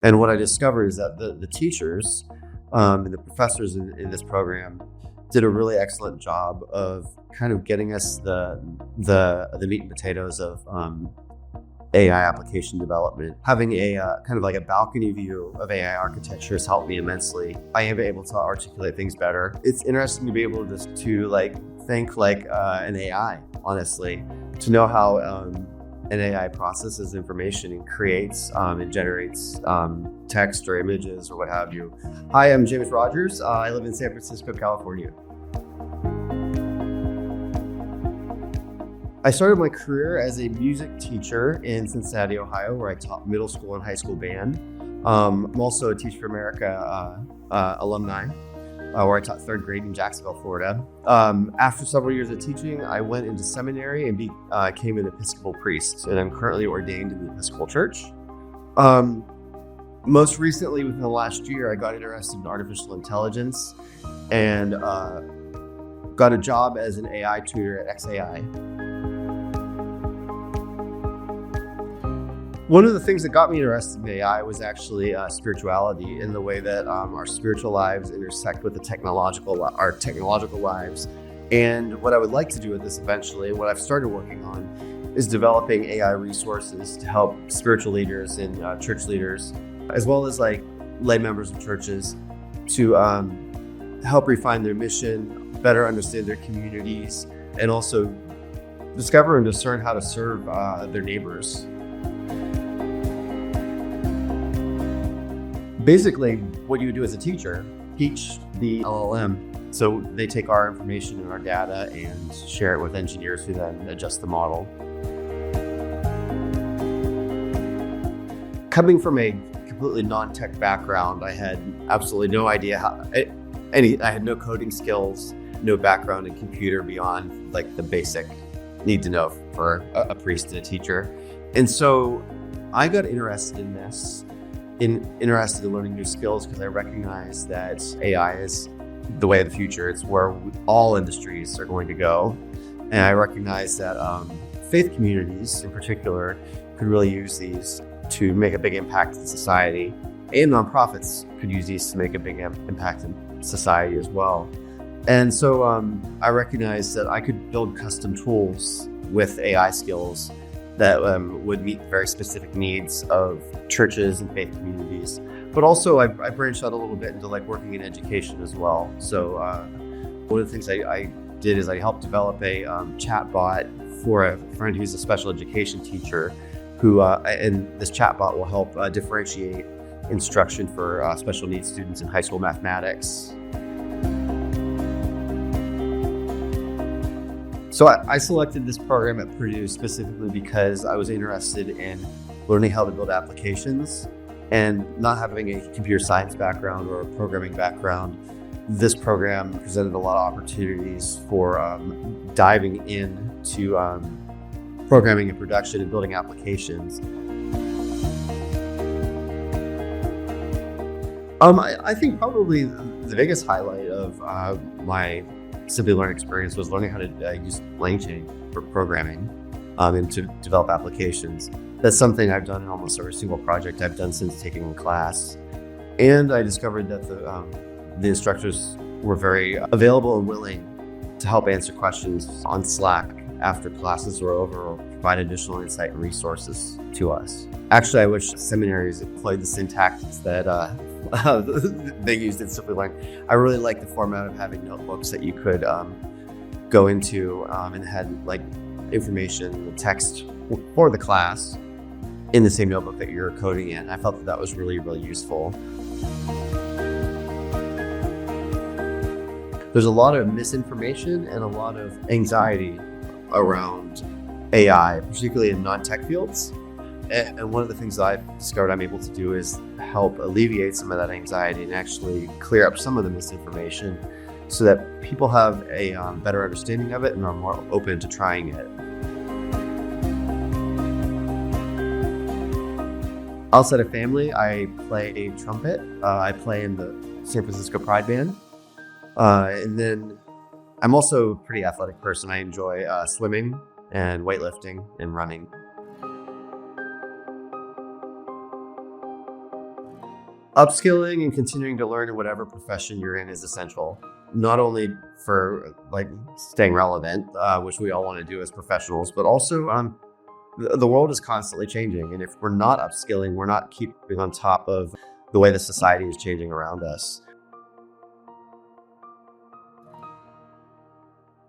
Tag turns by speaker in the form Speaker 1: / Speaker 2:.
Speaker 1: And what I discovered is that the teachers and the professors in this program did a really excellent job of kind of getting us the meat and potatoes of AI application development. Having a kind of like a balcony view of AI architecture has helped me immensely. I am able to articulate things better. It's interesting to be able to like think like an AI, honestly, to know how an AI processes information and creates and generates text or images or what have you. Hi, I'm James Rodger. I live in San Francisco, California. I started my career as a music teacher in Cincinnati, Ohio, where I taught middle school and high school band. I'm also a Teach for America alumni, where I taught third grade in Jacksonville, Florida. After several years of teaching, I went into seminary and became an Episcopal priest, and I'm currently ordained in the Episcopal Church. Most recently, within the last year, I got interested in artificial intelligence and got a job as an AI tutor at XAI. One of the things that got me interested in AI was actually spirituality, and the way that our spiritual lives intersect with our technological lives. And what I would like to do with this eventually, what I've started working on, is developing AI resources to help spiritual leaders and church leaders, as well as like lay members of churches, to help refine their mission, better understand their communities, and also discover and discern how to serve their neighbors. Basically, what you do as a teacher, teach the LLM. So they take our information and our data and share it with engineers who then adjust the model. Coming from a completely non-tech background, I had absolutely no idea I had no coding skills, no background in computer beyond like the basic need to know for a priest and a teacher. And so I got interested in this. Interested in learning new skills because I recognize that AI is the way of the future. It's where all industries are going to go. And I recognize that faith communities in particular could really use these to make a big impact in society. And nonprofits could use these to make a big impact in society as well. And so I recognized that I could build custom tools with AI skills that would meet very specific needs of churches and faith communities. But also I branched out a little bit into like working in education as well. So one of the things I did is I helped develop a chat bot for a friend who's a special education teacher who, and this chat bot will help differentiate instruction for special needs students in high school mathematics. So I selected this program at Purdue specifically because I was interested in learning how to build applications, and not having a computer science background or a programming background. This program presented a lot of opportunities for diving into programming and production and building applications. I think probably the biggest highlight of my Simplilearn experience was learning how to use Langchain for programming and to develop applications. That's something I've done in almost every single project I've done since taking a class. And I discovered that the instructors were very available and willing to help answer questions on Slack after classes were over or provide additional insight and resources to us. Actually, I wish seminaries employed the same tactics that they used in Simplilearn. I really like the format of having notebooks that you could go into and had like information, text for the class in the same notebook that you're coding in. I felt that was really, really useful. There's a lot of misinformation and a lot of anxiety around AI, particularly in non-tech fields. And one of the things that I've discovered I'm able to do is help alleviate some of that anxiety and actually clear up some of the misinformation so that people have a better understanding of it and are more open to trying it. Outside of family, I play a trumpet. I play in the San Francisco Pride Band. And then I'm also a pretty athletic person. I enjoy swimming and weightlifting and running. Upskilling and continuing to learn in whatever profession you're in is essential, not only for like staying relevant, which we all want to do as professionals, but also the world is constantly changing. And if we're not upskilling, we're not keeping on top of the way the society is changing around us.